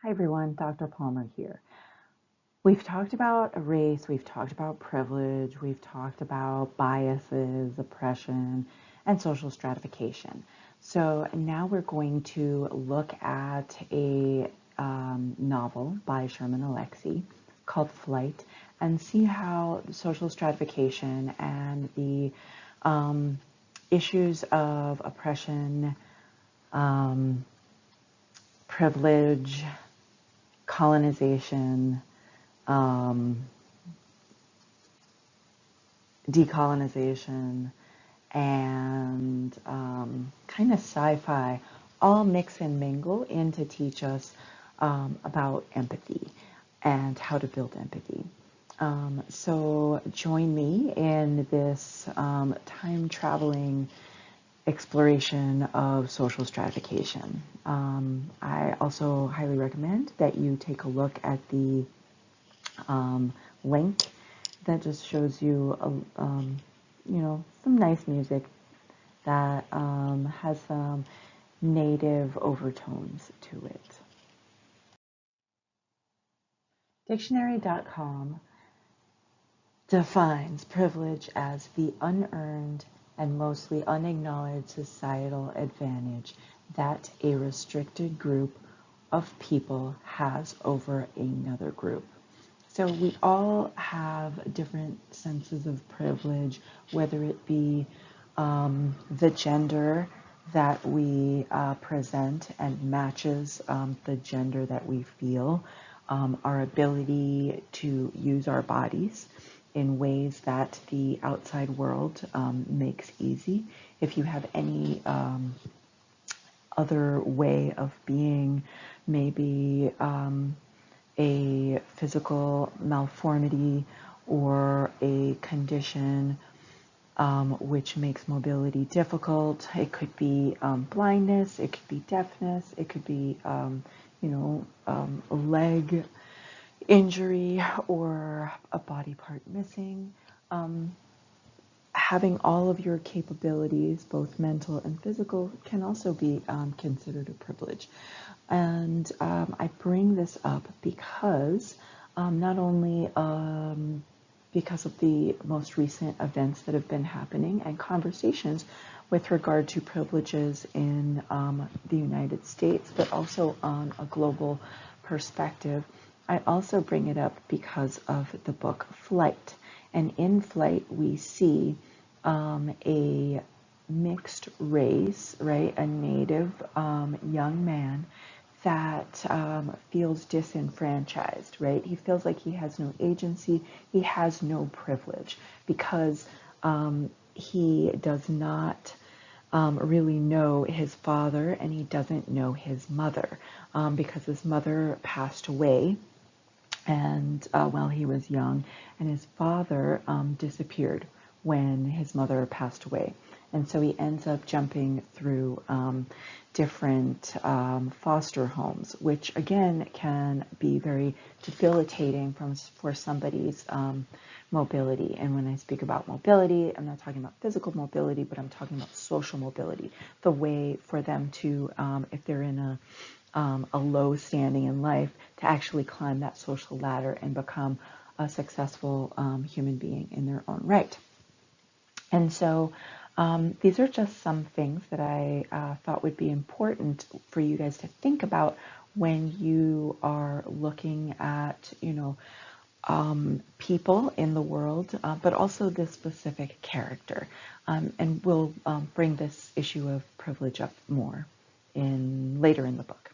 Hi everyone, Dr. Palmer here. We've talked about race, we've talked about privilege, we've talked about biases, oppression, and social stratification. So now we're going to look at a novel by Sherman Alexie called Flight and see how social stratification and the issues of oppression, privilege, colonization, decolonization, and kind of sci-fi all mix and mingle in to teach us about empathy and how to build empathy. So join me in this time-traveling exploration of social stratification. I also highly recommend that you take a look at the link that just shows you, some nice music that has some native overtones to it. Dictionary.com defines privilege as the unearned and mostly unacknowledged societal advantage that a restricted group of people has over another group. So we all have different senses of privilege, whether it be the gender that we present and matches the gender that we feel, our ability to use our bodies in ways that the outside world makes easy. If you have any other way of being, maybe a physical malformity or a condition which makes mobility difficult. It could be blindness, it could be deafness, it could be, a leg injury or a body part missing. Having all of your capabilities, both mental and physical, can also be considered a privilege. And I bring this up because not only because of the most recent events that have been happening and conversations with regard to privileges in the United States, but also on a global perspective. I also bring it up because of the book Flight. And in Flight, we see a mixed race, right? A native young man that feels disenfranchised, right? He feels like he has no agency, he has no privilege because he does not really know his father and he doesn't know his mother because his mother passed away and while he was young, and his father disappeared when his mother passed away. And so he ends up jumping through different foster homes, which again can be very debilitating for somebody's mobility. And when I speak about mobility, I'm not talking about physical mobility, but I'm talking about social mobility. The way for them to, if they're in a low standing in life, to actually climb that social ladder and become a successful human being in their own right. And so these are just some things that I thought would be important for you guys to think about when you are looking at, people in the world, but also this specific character. And we'll bring this issue of privilege up more later in the book.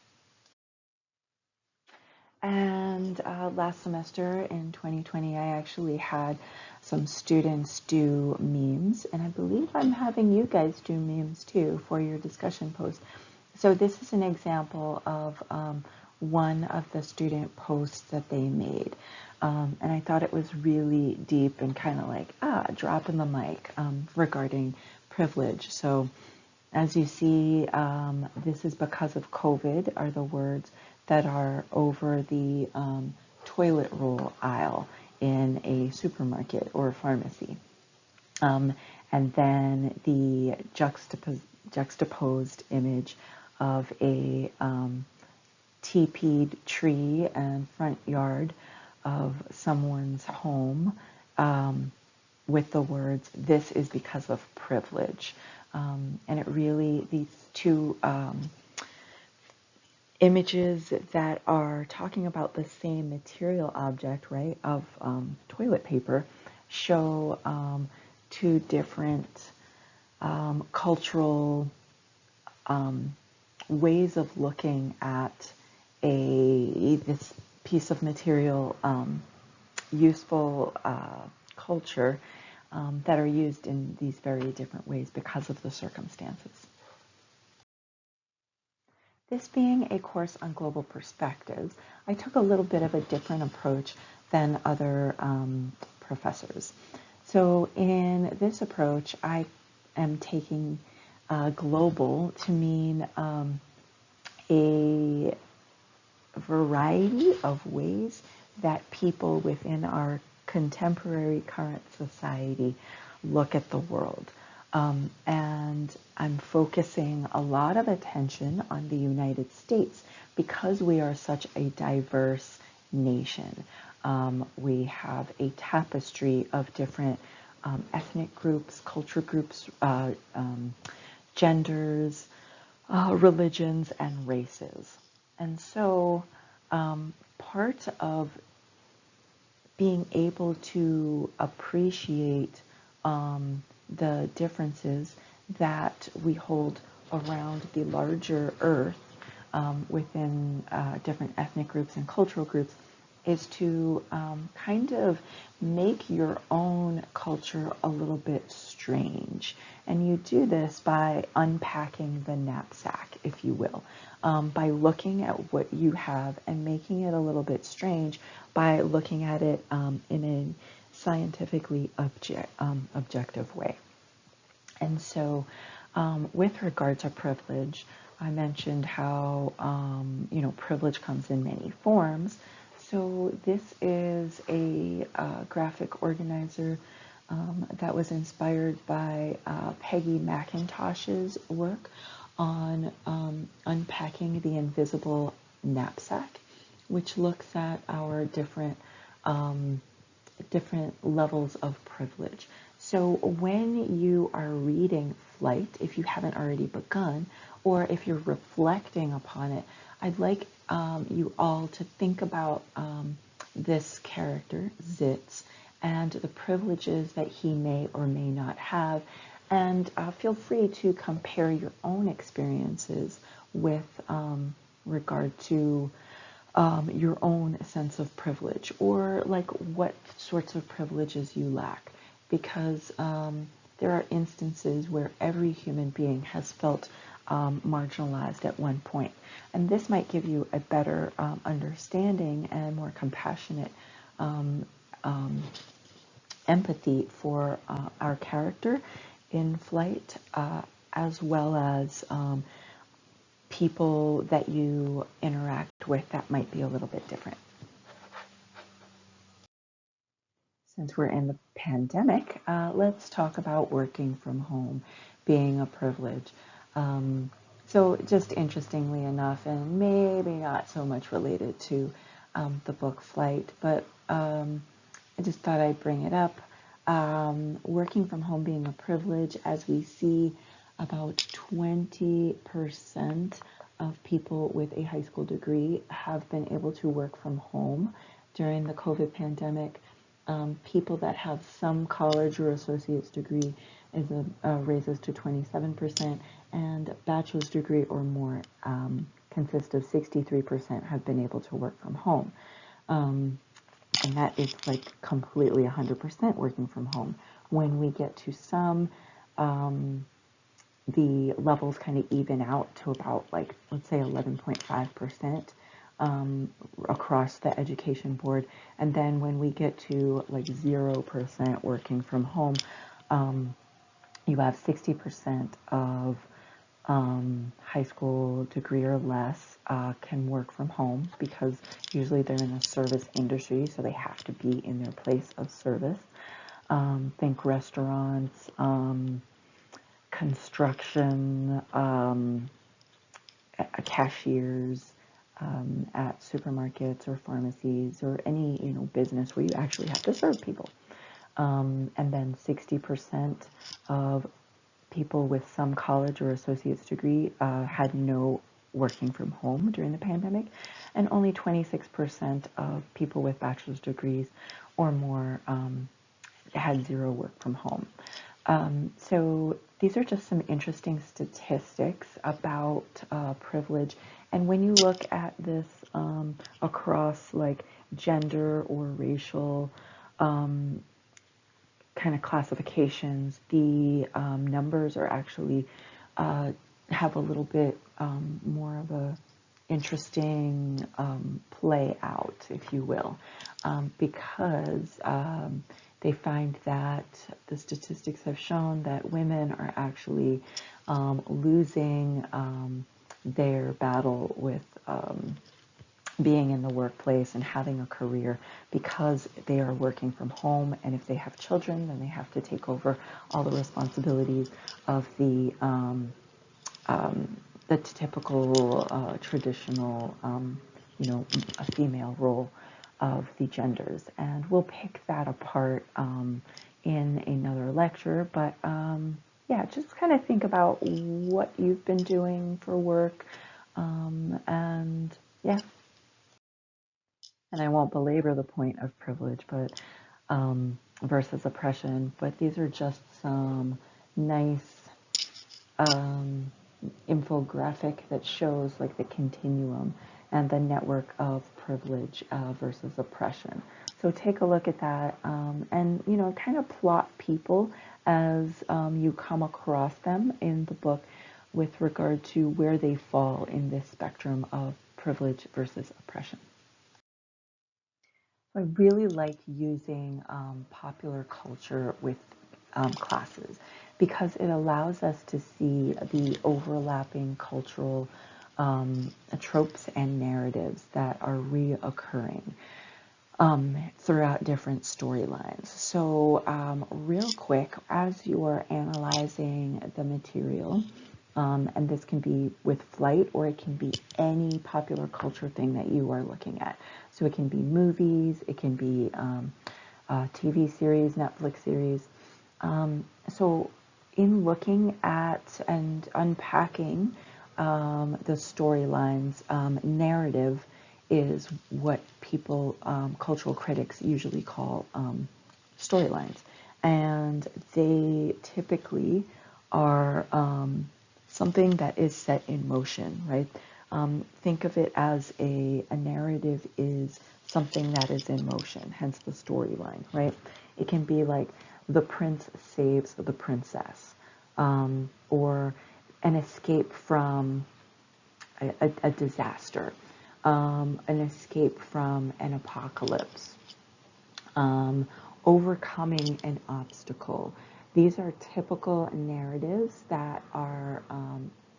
And last semester in 2020, I actually had some students do memes, and I believe I'm having you guys do memes too for your discussion post. So this is an example of one of the student posts that they made. And I thought it was really deep and kind of like, drop in the mic regarding privilege. So as you see, this is because of COVID are the words that are over the toilet roll aisle in a supermarket or pharmacy. And then the juxtaposed image of a teepeed tree and front yard of someone's home with the words, "This is because of privilege." And it really, these two images that are talking about the same material object, right, of toilet paper, show two different cultural ways of looking at this piece of material, useful culture that are used in these very different ways because of the circumstances. This being a course on global perspectives, I took a little bit of a different approach than other professors. So in this approach, I am taking global to mean a variety of ways that people within our contemporary current society look at the world. And I'm focusing a lot of attention on the United States because we are such a diverse nation. We have a tapestry of different ethnic groups, culture groups, genders, religions, and races. And so part of being able to appreciate the differences that we hold around the larger earth within different ethnic groups and cultural groups is to kind of make your own culture a little bit strange. And you do this by unpacking the knapsack, if you will, by looking at what you have and making it a little bit strange by looking at it in a scientifically objective way. And so with regard to privilege, I mentioned how, privilege comes in many forms. So this is a graphic organizer that was inspired by Peggy McIntosh's work on unpacking the invisible knapsack, which looks at our different levels of privilege. So when you are reading Flight, if you haven't already begun, or if you're reflecting upon it, I'd like you all to think about this character, Zitz, and the privileges that he may or may not have, and feel free to compare your own experiences with regard to your own sense of privilege, or like what sorts of privileges you lack, because there are instances where every human being has felt marginalized at one point. And this might give you a better understanding and more compassionate empathy for our character in Flight, as well as people that you interact with that might be a little bit different. Since we're in the pandemic, let's talk about working from home being a privilege. So just interestingly enough, and maybe not so much related to the book Flight, but I just thought I'd bring it up. Working from home being a privilege, as we see about 20% of people with a high school degree have been able to work from home during the COVID pandemic. People that have some college or associate's degree is raises to 27%, and bachelor's degree or more consists of 63% have been able to work from home. And that is like completely 100% working from home. When we get to some, the levels kind of even out to about like, let's say 11.5%. Across the education board. And then when we get to like 0% working from home, you have 60% of high school degree or less can work from home, because usually they're in a service industry, so they have to be in their place of service. Think restaurants, construction, cashiers, at supermarkets or pharmacies or any business where you actually have to serve people. And then 60% of people with some college or associate's degree had no working from home during the pandemic, and only 26% of people with bachelor's degrees or more had zero work from home. So these are just some interesting statistics about privilege. And when you look at this across like gender or racial kind of classifications, the numbers are actually have a little bit more of a interesting play out, if you will, because they find that the statistics have shown that women are actually losing their battle with being in the workplace and having a career because they are working from home, and if they have children, then they have to take over all the responsibilities of the typical traditional, a female role of the genders. And we'll pick that apart in another lecture, but yeah, just kind of think about what you've been doing for work, and yeah. And I won't belabor the point of privilege, but versus oppression, but these are just some nice infographic that shows like the continuum and the network of privilege versus oppression. So take a look at that, and kind of plot people as you come across them in the book with regard to where they fall in this spectrum of privilege versus oppression. I really like using popular culture with classes because it allows us to see the overlapping cultural tropes and narratives that are reoccurring throughout different storylines. So real quick, as you are analyzing the material, and this can be with flight or it can be any popular culture thing that you are looking at. So it can be movies, it can be TV series, Netflix series. So in looking at and unpacking the storylines, narrative is what people, cultural critics usually call storylines. And they typically are something that is set in motion, right? Think of it as a narrative is something that is in motion, hence the storyline, right? It can be like the prince saves the princess, or an escape from a disaster, an escape from an apocalypse, overcoming an obstacle. These are typical narratives that are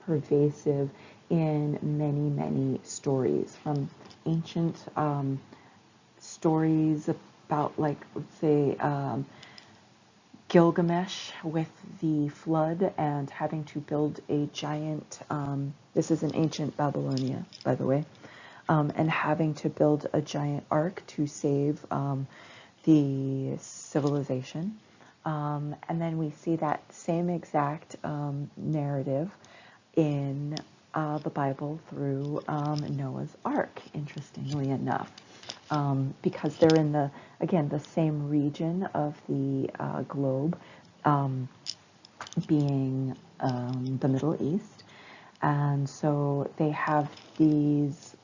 pervasive in many, many stories, from ancient stories about, like, let's say, Gilgamesh with the flood and having to build a giant, this is in ancient Babylonia, by the way, and having to build a giant ark to save the civilization. And then we see that same exact narrative in the Bible through Noah's Ark, interestingly enough, because they're in the same region of the globe, being the Middle East. And so they have these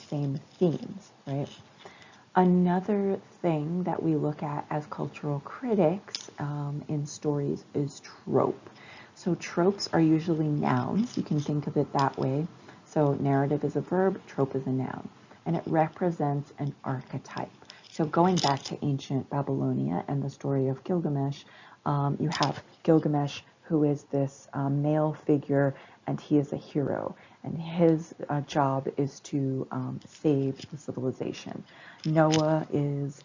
same themes, right? Another thing that we look at as cultural critics in stories is trope. So tropes are usually nouns. You can think of it that way. So narrative is a verb, trope is a noun, and it represents an archetype. So going back to ancient Babylonia and the story of Gilgamesh, you have Gilgamesh, who is this male figure, and he is a hero, and his job is to save the civilization. Noah is,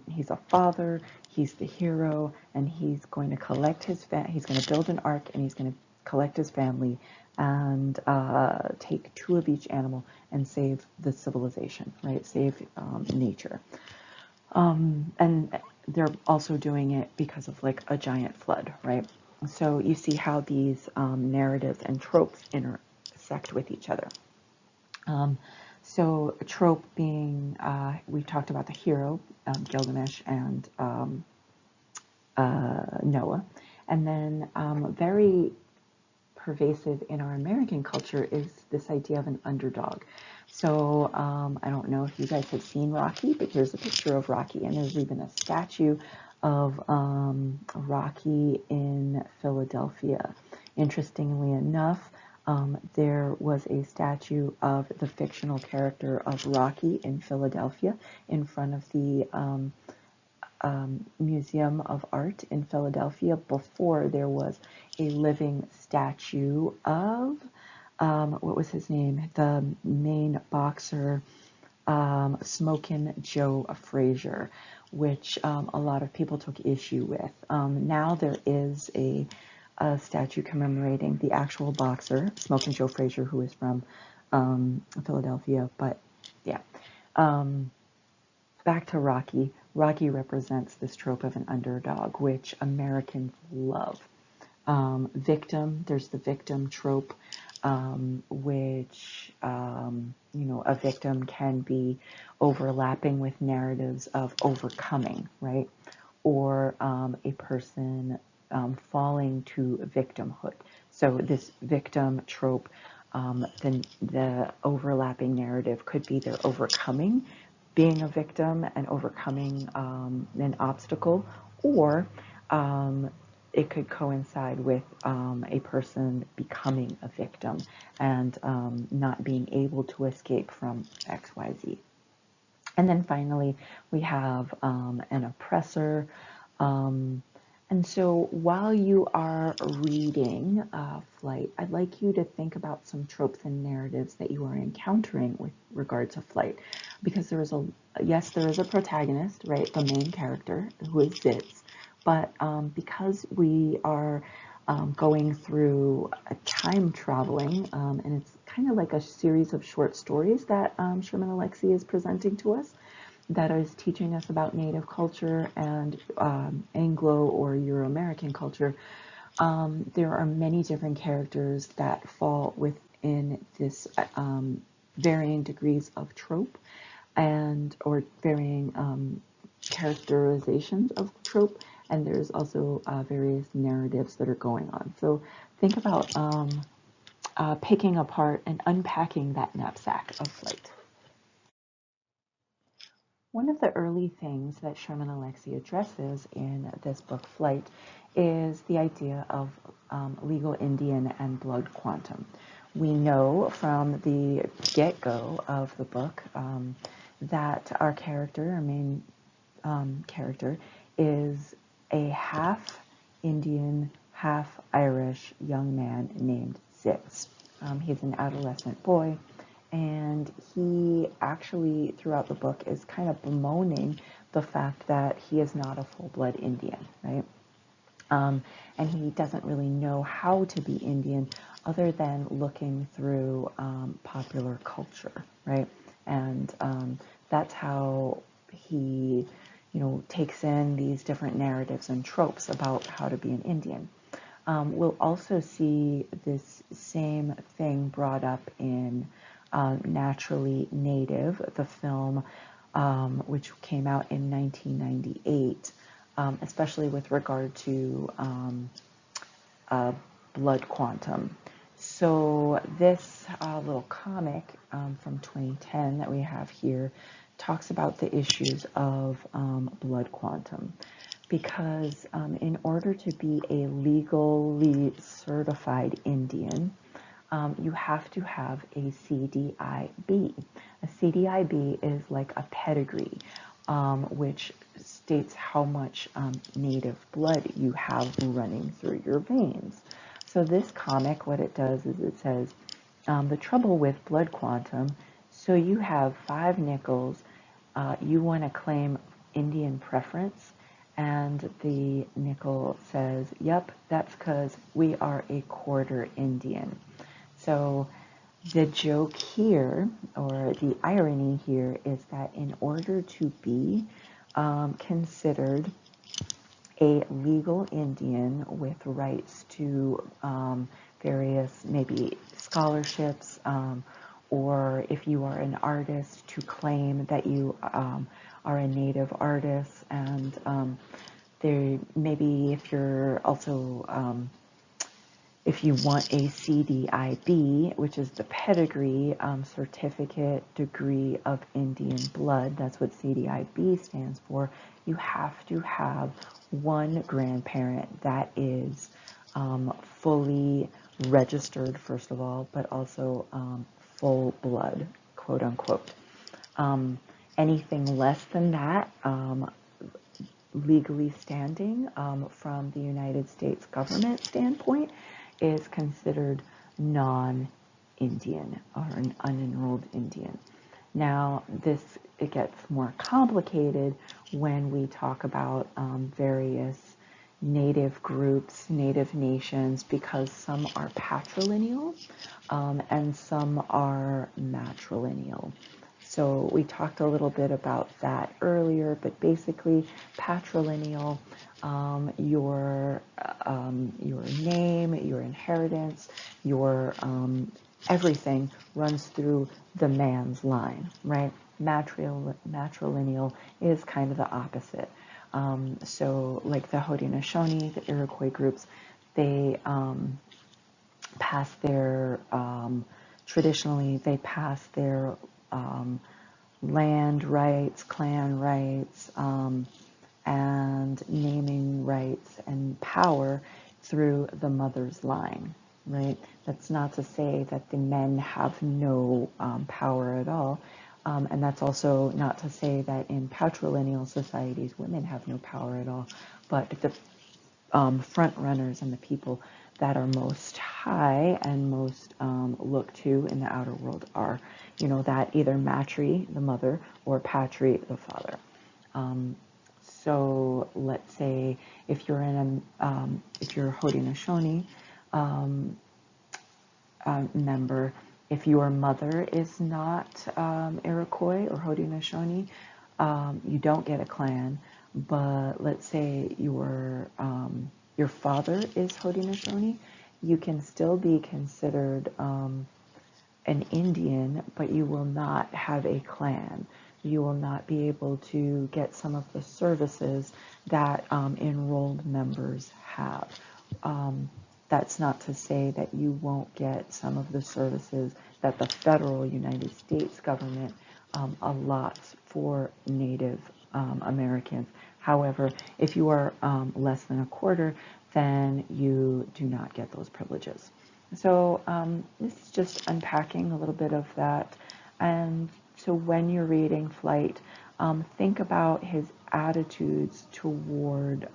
he's a father, he's the hero, and he's going to collect his he's going to build an ark, and he's going to collect his family and take two of each animal and save the civilization, right? Save nature. And they're also doing it because of like a giant flood, right? So you see how these narratives and tropes intersect with each other. Um, so a trope being, we've talked about the hero, Gilgamesh and Noah. And then very pervasive in our American culture is this idea of an underdog. So I don't know if you guys have seen Rocky, but here's a picture of Rocky, and there's even a statue of Rocky in Philadelphia. Interestingly enough, there was a statue of the fictional character of Rocky in Philadelphia in front of the Museum of Art in Philadelphia before there was a living statue of, what was his name? The main boxer, Smokin' Joe Frazier, which a lot of people took issue with. Now there is a statue commemorating the actual boxer, Smokin' Joe Frazier, who is from Philadelphia. But yeah. Back to Rocky. Rocky represents this trope of an underdog, which Americans love. Victim, there's the victim trope, which, a victim can be overlapping with narratives of overcoming, right? Or a person falling to victimhood. So this victim trope, the overlapping narrative could be they're overcoming being a victim and overcoming an obstacle, or it could coincide with a person becoming a victim and not being able to escape from XYZ. And then finally, we have an oppressor. And so while you are reading Flight, I'd like you to think about some tropes and narratives that you are encountering with regard to Flight. Because there is a protagonist, right, the main character, who is Zitz. But because we are going through a time traveling, and it's kind of like a series of short stories that Sherman Alexie is presenting to us, that is teaching us about Native culture and Anglo or Euro-American culture. There are many different characters that fall within this varying degrees of trope and or varying characterizations of trope, and there's also various narratives that are going on. So think about picking apart and unpacking that knapsack of Flight. One of the early things that Sherman Alexie addresses in this book, Flight, is the idea of legal Indian and blood quantum. We know from the get-go of the book that our character, our main character, is a half Indian, half Irish young man named Zitz. He's an adolescent boy, and he actually, throughout the book, is kind of bemoaning the fact that he is not a full-blood Indian, right? And he doesn't really know how to be Indian other than looking through popular culture, right? And that's how he, takes in these different narratives and tropes about how to be an Indian. We'll also see this same thing brought up in Naturally Native, the film, which came out in 1998, especially with regard to blood quantum. So this little comic from 2010 that we have here talks about the issues of blood quantum, because in order to be a legally certified Indian, you have to have a CDIB. A CDIB is like a pedigree, which states how much native blood you have running through your veins. So this comic, what it does is it says, the trouble with blood quantum, so you have 5 nickels, you want to claim Indian preference, and the nickel says, yep, that's because we are a quarter Indian. So the joke here, or the irony here, is that in order to be considered a legal Indian with rights to various maybe scholarships, or if you are an artist, to claim that you are a native artist, and there maybe if you're also if you want a CDIB, which is the pedigree certificate degree of Indian blood, that's what CDIB stands for, you have to have one grandparent that is fully registered, first of all, but also full blood, quote unquote. Anything less than that, legally standing from the United States government standpoint, is considered non-Indian or an unenrolled Indian. Now, it gets more complicated when we talk about various native groups, native nations, because some are patrilineal and some are matrilineal. So we talked a little bit about that earlier, but basically patrilineal, your name, your inheritance, your everything runs through the man's line, right? Matrilineal is kind of the opposite. So like the Haudenosaunee, the Iroquois groups, they pass their, traditionally they pass their land rights, clan rights, and naming rights and power through the mother's line, right? That's not to say that the men have no power at all. And that's also not to say that in patrilineal societies, women have no power at all. But the front runners and the people that are most high and most looked to in the outer world are, that either matri, the mother, or patri, the father. So let's say if you're if you're a Haudenosaunee member, if your mother is not Iroquois or Haudenosaunee, you don't get a clan. But let's say your father is Haudenosaunee, you can still be considered an Indian, but you will not have a clan. You will not be able to get some of the services that enrolled members have. That's not to say that you won't get some of the services that the federal United States government allots for Native Americans. However, if you are less than a quarter, then you do not get those privileges. So this is just unpacking a little bit of that. And so when you're reading Flight, think about his attitudes toward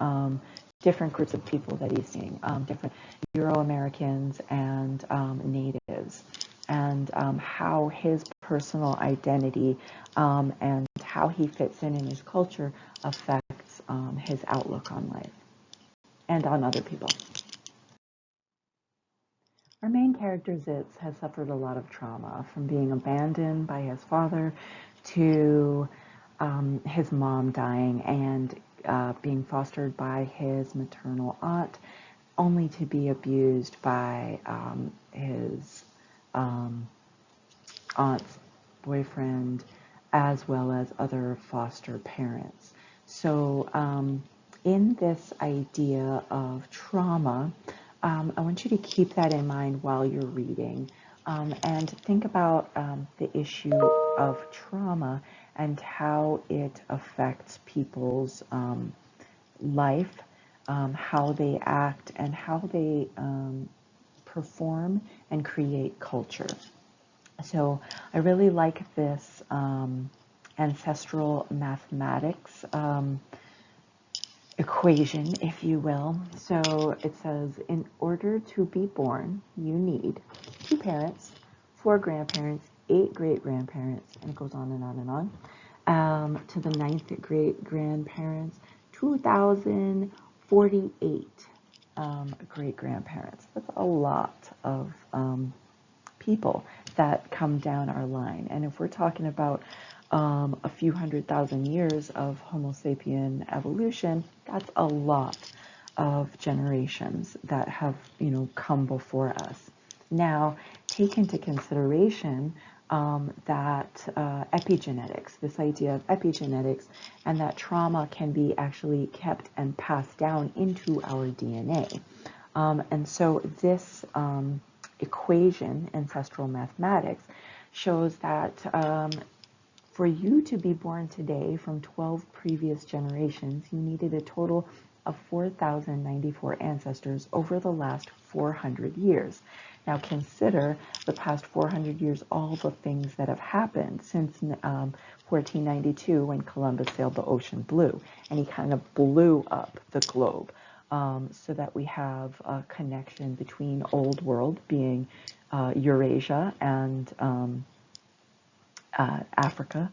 different groups of people that he's seeing, different Euro-Americans and natives, and how his personal identity and how he fits in his culture affects his outlook on life and on other people. Our main character, Zitz, has suffered a lot of trauma, from being abandoned by his father to his mom dying and being fostered by his maternal aunt, only to be abused by his aunt's boyfriend, as well as other foster parents. So in this idea of trauma, I want you to keep that in mind while you're reading, and think about the issue of trauma and how it affects people's life, how they act, and how they perform and create culture. So I really like this ancestral mathematics equation, if you will. So it says, in order to be born, you need 2 parents, 4 grandparents, 8 great-grandparents, and it goes on and on and on, to the 9th great-grandparents, 2,048 great-grandparents. That's a lot of people that come down our line. And if we're talking about a few 100,000 years of Homo sapien evolution, that's a lot of generations that have, come before us. Now, take into consideration that epigenetics, this idea of epigenetics, and that trauma can be actually kept and passed down into our DNA. And so this equation, ancestral mathematics, shows that for you to be born today from 12 previous generations, you needed a total of 4,094 ancestors over the last 400 years. Now consider the past 400 years, all the things that have happened since 1492 when Columbus sailed the ocean blue, and he kind of blew up the globe, so that we have a connection between Old World, being Eurasia, and Africa,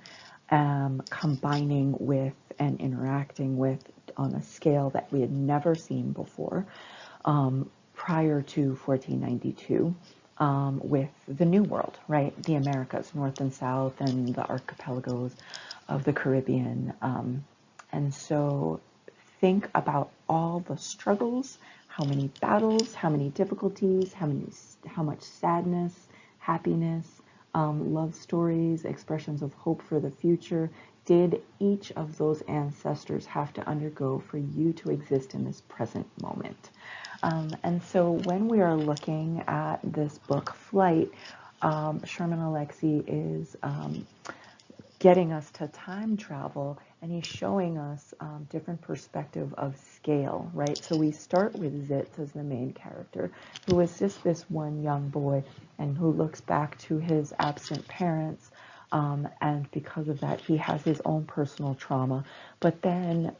combining with and interacting with on a scale that we had never seen before prior to 1492, with the New World, right? The Americas, North and South, and the archipelagos of the Caribbean. And so think about all the struggles, how many battles, how many difficulties, how much sadness, happiness, love stories, expressions of hope for the future did each of those ancestors have to undergo for you to exist in this present moment. And so when we are looking at this book, Flight, Sherman Alexie is getting us to time travel, and he's showing us different perspective of scale, right? So we start with Zitz as the main character, who is just this one young boy and who looks back to his absent parents, and because of that, he has his own personal trauma. But then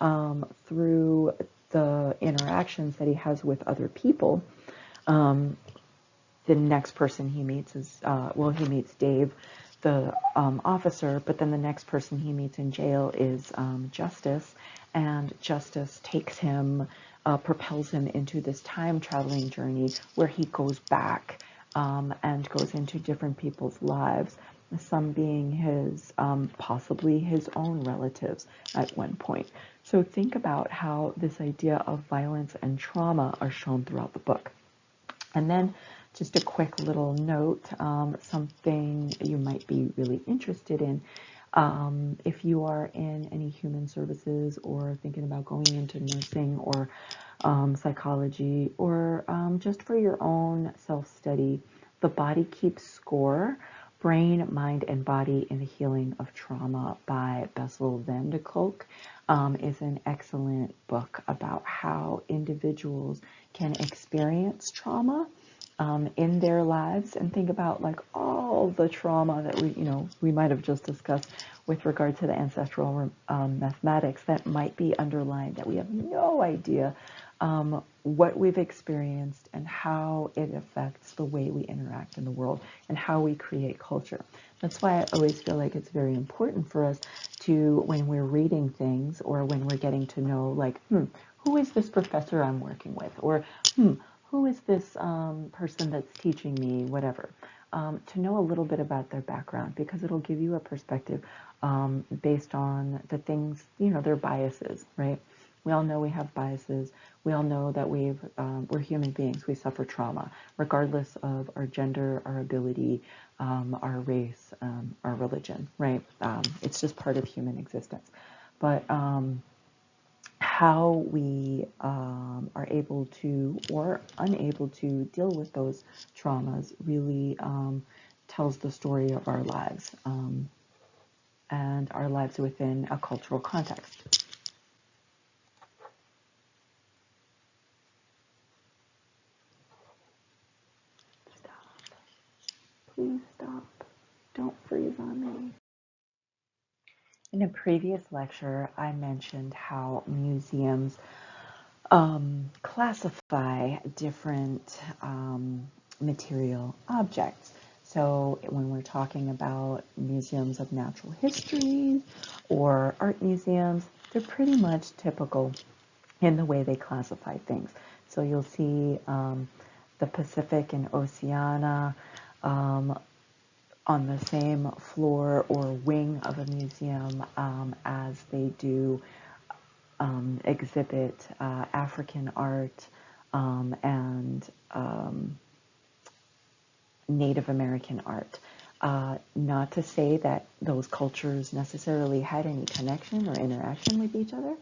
through the interactions that he has with other people, the next person he meets is, he meets Dave, the officer, but then the next person he meets in jail is Justice, and Justice takes him, propels him into this time traveling journey where he goes back and goes into different people's lives, some being his, possibly his own relatives at one point. So think about how this idea of violence and trauma are shown throughout the book. And then just a quick little note, something you might be really interested in. If you are in any human services or thinking about going into nursing or psychology, or just for your own self-study, The Body Keeps Score, Brain, Mind, and Body in the Healing of Trauma by Bessel van de Kolk is an excellent book about how individuals can experience trauma in their lives, and think about like all the trauma that we might have just discussed with regard to the ancestral mathematics that might be underlined, that we have no idea what we've experienced and how it affects the way we interact in the world and how we create culture. That's why I always feel like it's very important for us to, when we're reading things or when we're getting to know, like, who is this professor I'm working with? Or, who is this person that's teaching me whatever? To know a little bit about their background, because it'll give you a perspective based on the things, their biases, right? We all know we have biases. We all know that we're human beings. We suffer trauma, regardless of our gender, our ability, our race, our religion, right? It's just part of human existence. But how we are able to or unable to deal with those traumas really tells the story of our lives, and our lives within a cultural context. Stop. Please stop. Don't freeze on me. In a previous lecture, I mentioned how museums classify different material objects. So when we're talking about museums of natural history or art museums, they're pretty much typical in the way they classify things. So you'll see the Pacific and Oceania on the same floor or wing of a museum as they do exhibit African art and Native American art. Not to say that those cultures necessarily had any connection or interaction with each other,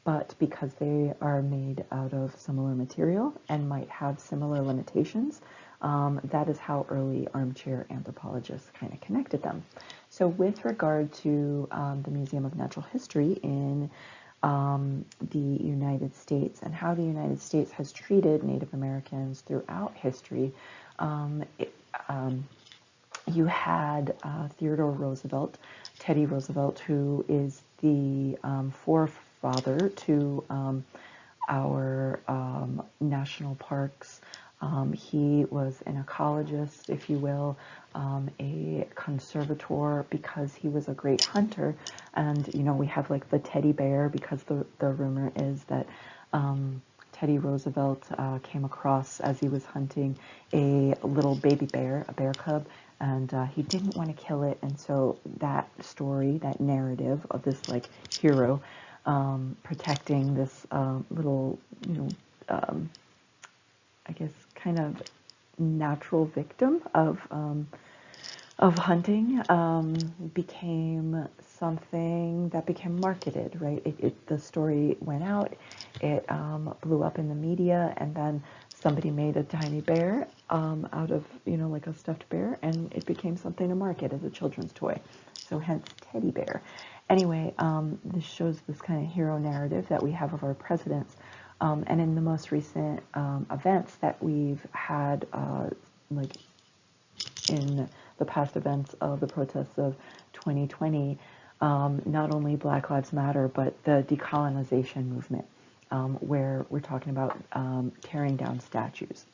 but because they are made out of similar material and might have similar limitations, that is how early armchair anthropologists kind of connected them. So with regard to the Museum of Natural History in the United States and how the United States has treated Native Americans throughout history, you had Theodore Roosevelt, Teddy Roosevelt, who is the forefather to our national parks. He was an ecologist, if you will, a conservator because he was a great hunter. And, you know, we have like the teddy bear because the rumor is that Teddy Roosevelt came across, as he was hunting, a little baby bear, a bear cub, and he didn't want to kill it. And so that story, that narrative of this like hero protecting this little, I guess, kind of natural victim of hunting became something that became marketed, right? The story went out, it blew up in the media, and then somebody made a tiny bear out of, like a stuffed bear, and it became something to market as a children's toy. So hence teddy bear. Anyway, this shows this kind of hero narrative that we have of our presidents. And in the most recent events that we've had, like in the past events of the protests of 2020, not only Black Lives Matter, but the decolonization movement, where we're talking about tearing down statues.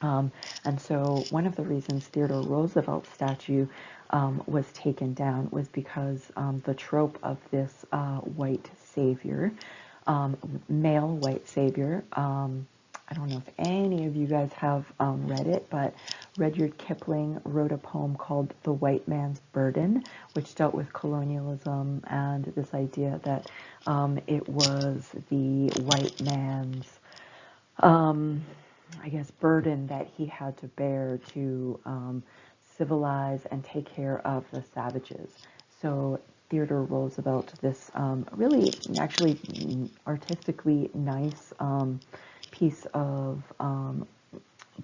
And so one of the reasons Theodore Roosevelt's statue was taken down was because the trope of this white savior, male white savior, I don't know if any of you guys have read it, but Rudyard Kipling wrote a poem called The White Man's Burden, which dealt with colonialism and this idea that it was the white man's, I guess, burden that he had to bear to civilize and take care of the savages. So Theodore Roosevelt, this really actually artistically nice piece of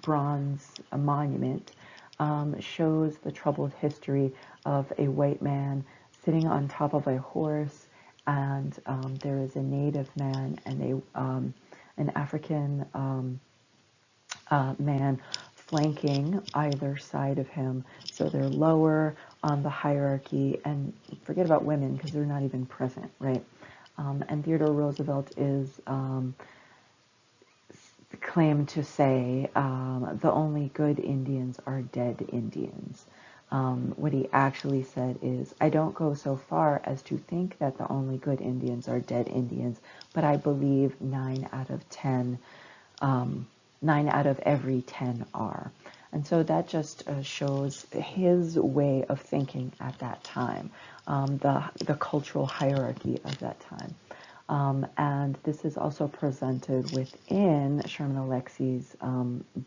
bronze monument shows the troubled history of a white man sitting on top of a horse, and there is a native man and an African man flanking either side of him. So they're lower on the hierarchy, and forget about women because they're not even present, right? And Theodore Roosevelt is claimed to say the only good Indians are dead Indians. What he actually said is, I don't go so far as to think that the only good Indians are dead Indians, but I believe 9 out of every 10 are. And so that just shows his way of thinking at that time, the cultural hierarchy of that time. And this is also presented within Sherman Alexi's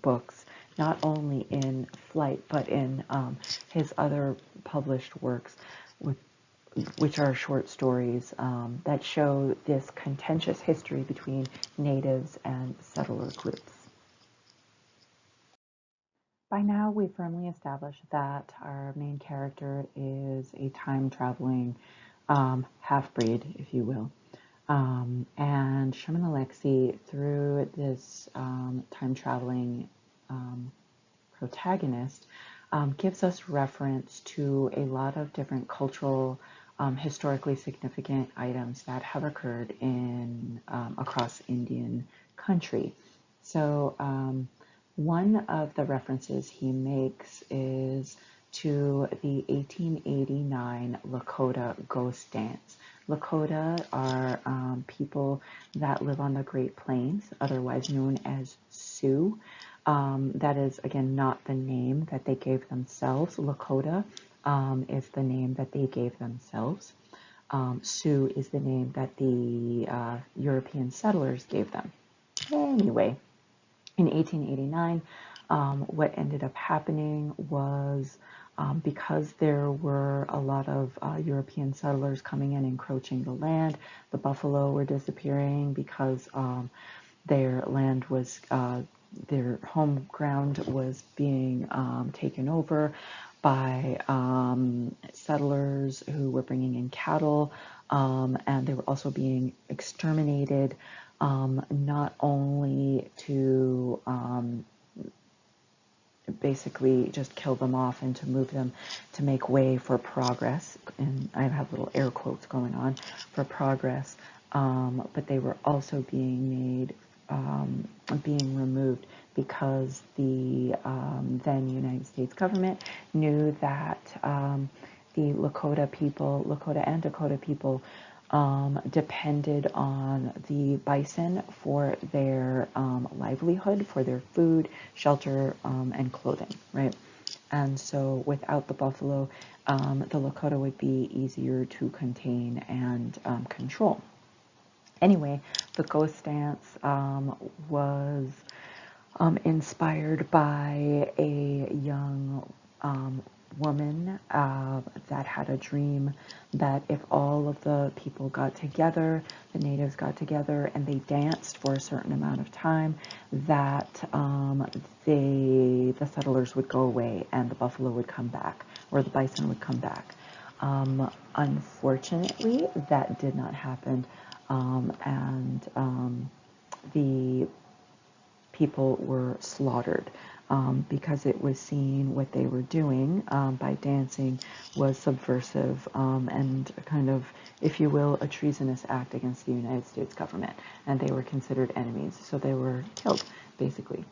books, not only in Flight, but in his other published works, which are short stories that show this contentious history between natives and settler groups. By now, we firmly established that our main character is a time-traveling half-breed, if you will. And Sherman Alexie, through this time-traveling protagonist, gives us reference to a lot of different cultural, historically significant items that have occurred in across Indian country. So one of the references he makes is to the 1889 Lakota ghost dance. Lakota are people that live on the Great Plains, otherwise known as Sioux. That is, again, not the name that they gave themselves. Lakota is the name that they gave themselves. Sioux is the name that the European settlers gave them. Anyway, in 1889, what ended up happening was because there were a lot of European settlers coming in, encroaching the land, the buffalo were disappearing because their land was, their home ground was being taken over by settlers who were bringing in cattle, and they were also being exterminated, not only to basically just kill them off and to move them to make way for progress, and I have little air quotes going on, for progress, but they were also being made, being removed because the then United States government knew that the Lakota people, Lakota and Dakota people, depended on the bison for their livelihood, for their food, shelter, and clothing, right? And so without the buffalo, the Lakota would be easier to contain and control. Anyway, the ghost dance was inspired by a young woman that had a dream that if all of the people got together, the natives got together, and they danced for a certain amount of time, that the settlers would go away and the buffalo would come back, or the bison would come back. Unfortunately, that did not happen, and the people were slaughtered because it was seen what they were doing by dancing was subversive and kind of, if you will, a treasonous act against the United States government, and they were considered enemies, so they were killed, basically.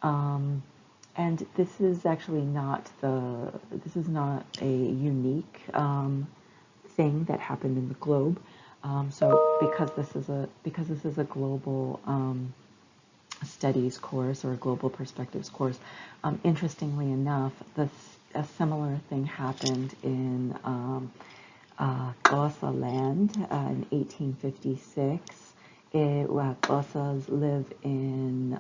And this is actually not this is not a unique thing that happened in the globe. So because this is a global studies course or a global perspectives course, interestingly enough, a similar thing happened in Xhosa land in 1856. Xhosas live in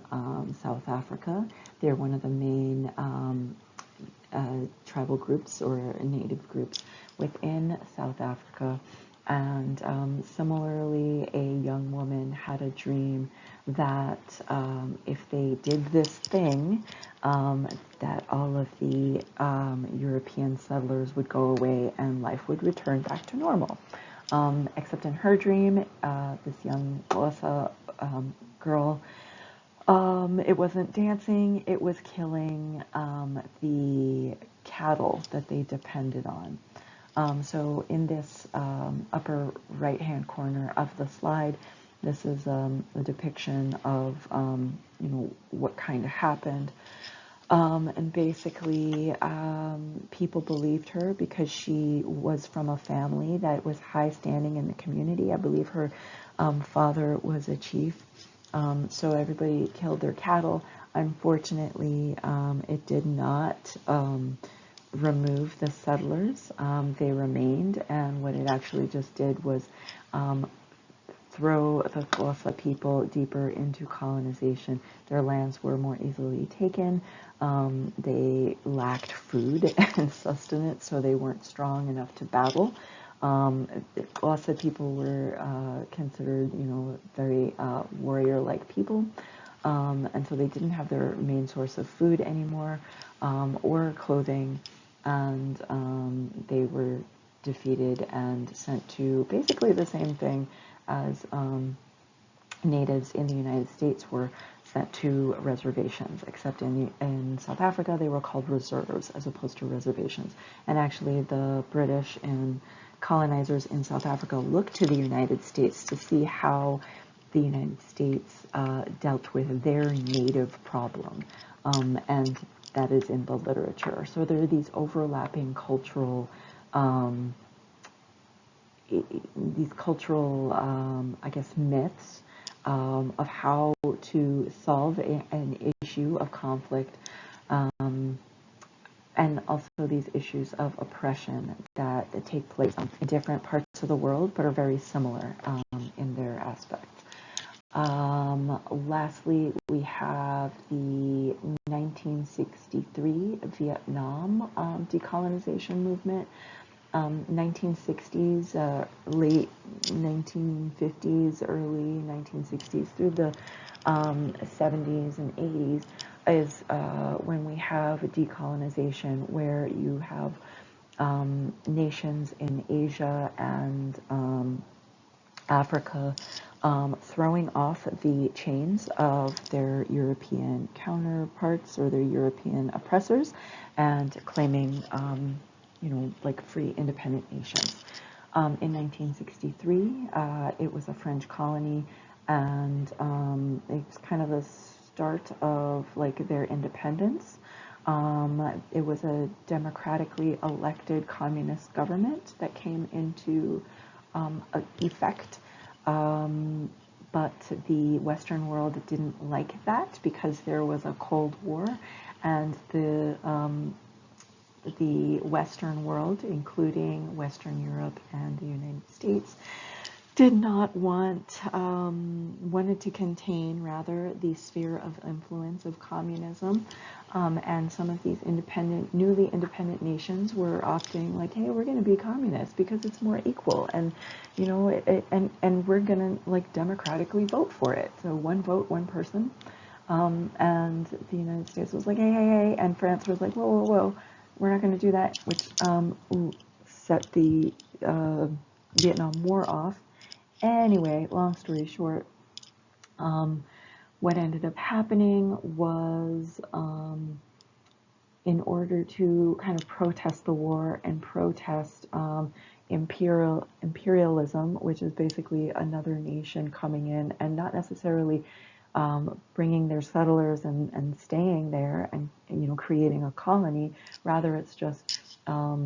South Africa. They're one of the main tribal groups or native groups within South Africa. And similarly, a young woman had a dream that if they did this thing, that all of the European settlers would go away and life would return back to normal. Except in her dream, this young Xhosa girl, it wasn't dancing, it was killing the cattle that they depended on. So in this upper right-hand corner of the slide, this is a depiction of what kind of happened. And basically, people believed her because she was from a family that was high standing in the community. I believe her father was a chief. So everybody killed their cattle. Unfortunately, it did not remove the settlers. They remained, and what it actually just did was throw the Xhosa people deeper into colonization. Their lands were more easily taken. They lacked food and sustenance, so they weren't strong enough to battle. Xhosa people were considered, very warrior-like people, and so they didn't have their main source of food anymore, or clothing, and they were defeated and sent to basically the same thing as natives in the United States were sent to reservations, except in South Africa they were called reserves as opposed to reservations. And actually the British and colonizers in South Africa looked to the United States to see how the United States dealt with their native problem, and that is in the literature. So there are these overlapping cultural I guess, myths of how to solve an issue of conflict, and also these issues of oppression that take place in different parts of the world, but are very similar in their aspects. Lastly, we have the 1963 Vietnam decolonization movement. 1960s, late 1950s, early 1960s through the 70s and 80s is when we have decolonization, where you have nations in Asia and Africa throwing off the chains of their European counterparts or their European oppressors and claiming, like free independent nations. In 1963, it was a French colony, and it's kind of the start of like their independence. It was a democratically elected communist government that came into effect. But the Western world didn't like that because there was a Cold War, and the Western world, including Western Europe and the United States, did not wanted to contain rather the sphere of influence of communism, and some of these newly independent nations were opting like, hey, we're going to be communist because it's more equal, and and we're going to like democratically vote for it. So one vote, one person, and the United States was like, hey, and France was like, whoa, we're not going to do that, which set the Vietnam War off. Anyway, long story short, what ended up happening was, in order to kind of protest the war and protest imperialism, which is basically another nation coming in and not necessarily bringing their settlers and staying there and creating a colony. Rather, it's just a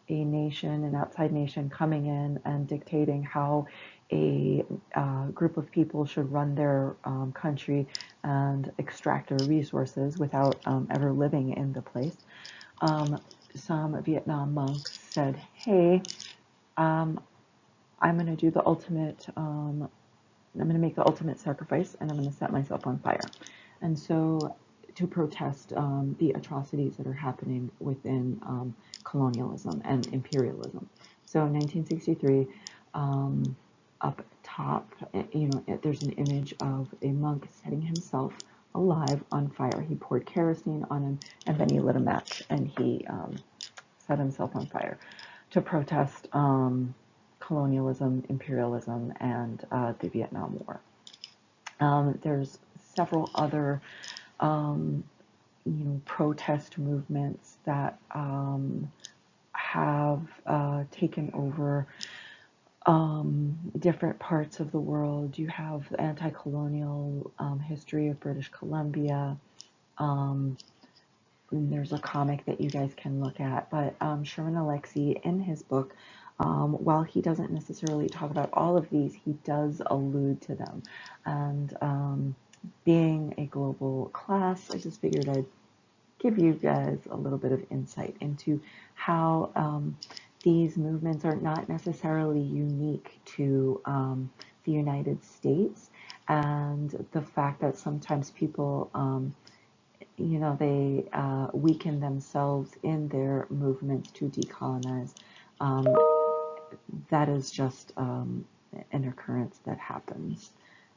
nation, an outside nation coming in and dictating how a group of people should run their country and extract their resources without ever living in the place. Some Vietnam monks said, hey, I'm going to do the ultimate, I'm going to make the ultimate sacrifice, and I'm going to set myself on fire. And so to protest the atrocities that are happening within colonialism and imperialism. So in 1963, up top, there's an image of a monk setting himself alive on fire. He poured kerosene on him, and then he lit a match, and he set himself on fire to protest colonialism, imperialism, and the Vietnam War. There's several other protest movements that have taken over different parts of the world. You have the anti-colonial history of British Columbia. There's a comic that you guys can look at, but Sherman Alexie, in his book, while he doesn't necessarily talk about all of these, he does allude to them. And being a global class, I just figured I'd give you guys a little bit of insight into how these movements are not necessarily unique to the United States, and the fact that sometimes people, they weaken themselves in their movements to decolonize. That is just an occurrence that happens,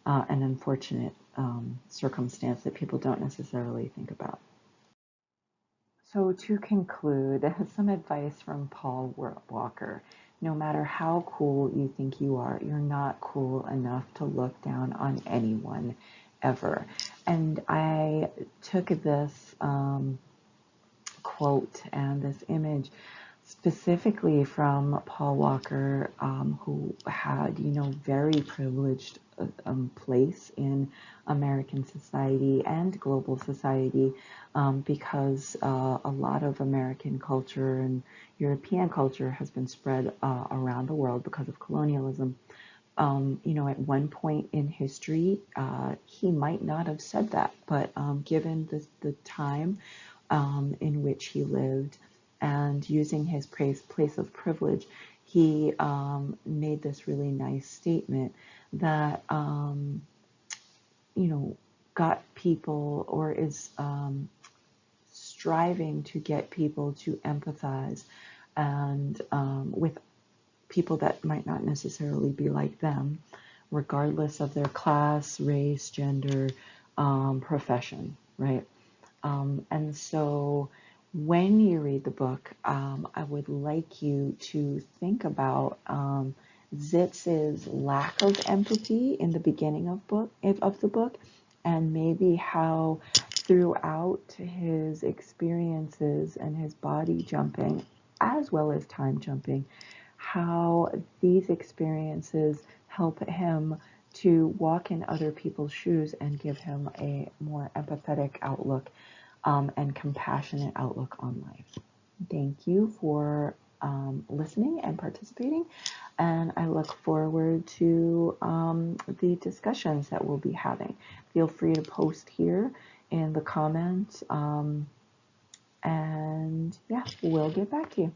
an unfortunate circumstance that people don't necessarily think about. So to conclude, some advice from Paul Walker. No matter how cool you think you are, you're not cool enough to look down on anyone ever. And I took this quote and this image specifically from Paul Walker, who had, very privileged place in American society and global society, because a lot of American culture and European culture has been spread around the world because of colonialism. You know, at one point in history, he might not have said that, but given the time in which he lived and using his place of privilege, he made this really nice statement that, you know, got people or is striving to get people to empathize and with people that might not necessarily be like them, regardless of their class, race, gender, profession, right? And so when you read the book, I would like you to think about Zitz's lack of empathy in the beginning of the book, and maybe how throughout his experiences and his body jumping, as well as time jumping, how these experiences help him to walk in other people's shoes and give him a more empathetic outlook and compassionate outlook on life. Thank you for listening and participating, and I look forward to the discussions that we'll be having. Feel free to post here in the comments, and yeah, we'll get back to you.